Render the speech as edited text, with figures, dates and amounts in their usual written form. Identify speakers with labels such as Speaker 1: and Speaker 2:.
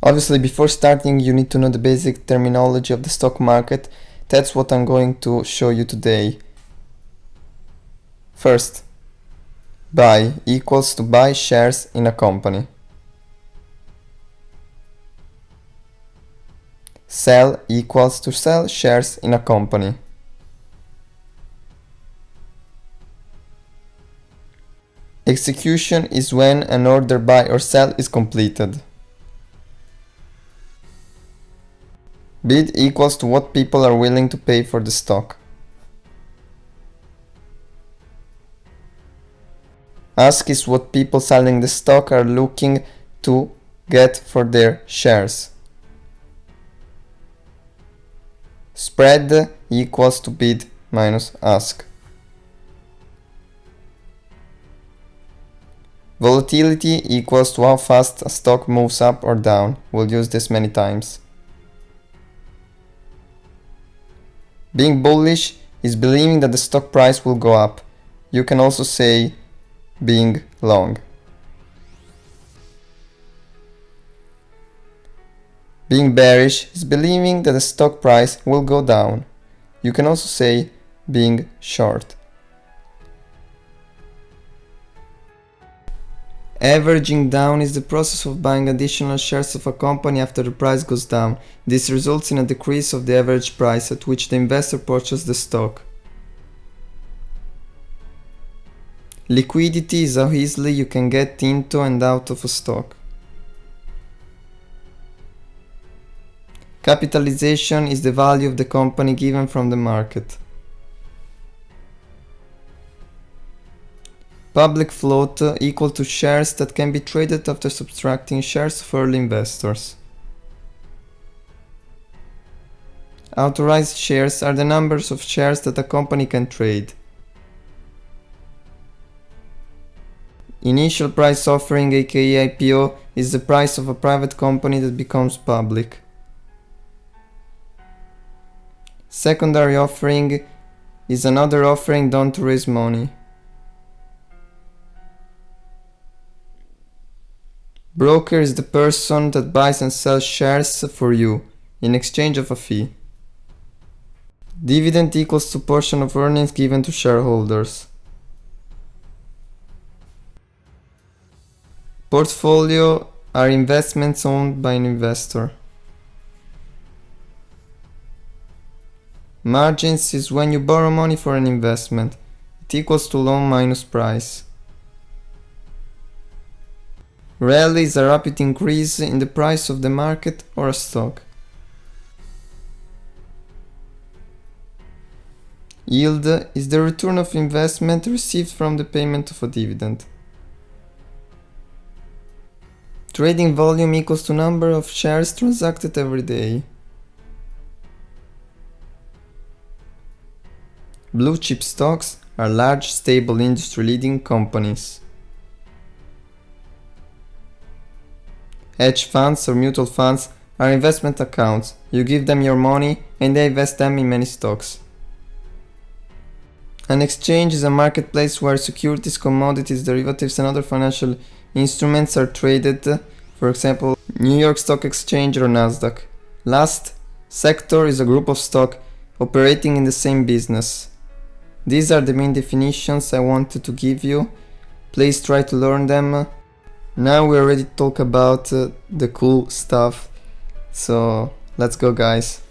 Speaker 1: Obviously, before starting, you need to know the basic terminology of the stock market. That's what I'm going to show you today. First, buy equals to buy shares in a company. Sell equals to sell shares in a company. Execution is when an order buy or sell is completed. Bid equals to what people are willing to pay for the stock. Ask is what people selling the stock are looking to get for their shares. Spread equals to bid minus ask. Volatility equals to how fast a stock moves up or down. We'll use this many times. Being bullish is believing that the stock price will go up. You can also say being long. Being bearish is believing that the stock price will go down. You can also say being short. Averaging down is the process of buying additional shares of a company after the price goes down. This results in a decrease of the average price at which the investor purchased the stock. Liquidity is how easily you can get into and out of a stock. Capitalization is the value of the company given from the market. Public float equal to shares that can be traded after subtracting shares of early investors. Authorized shares are the numbers of shares that a company can trade. Initial price offering, aka IPO, is the price of a private company that becomes public. Secondary offering is another offering done to raise money. Broker is the person that buys and sells shares for you in exchange of a fee. Dividend equals to portion of earnings given to shareholders. Portfolio are investments owned by an investor. Margins is when you borrow money for an investment. It equals to loan minus price. Rally is a rapid increase in the price of the market or a stock. Yield is the return of investment received from the payment of a dividend. Trading volume equals to number of shares transacted every day. Blue chip stocks are large, stable, industry-leading companies. Hedge funds or mutual funds are investment accounts. You give them your money and they invest them in many stocks. An exchange is a marketplace where securities, commodities, derivatives and other financial instruments are traded, for example, New York Stock Exchange or Nasdaq. Last, sector is a group of stock operating in the same business. These are the main definitions I wanted to give you. Please try to learn them. Now we're ready to talk about the cool stuff. So let's go, guys.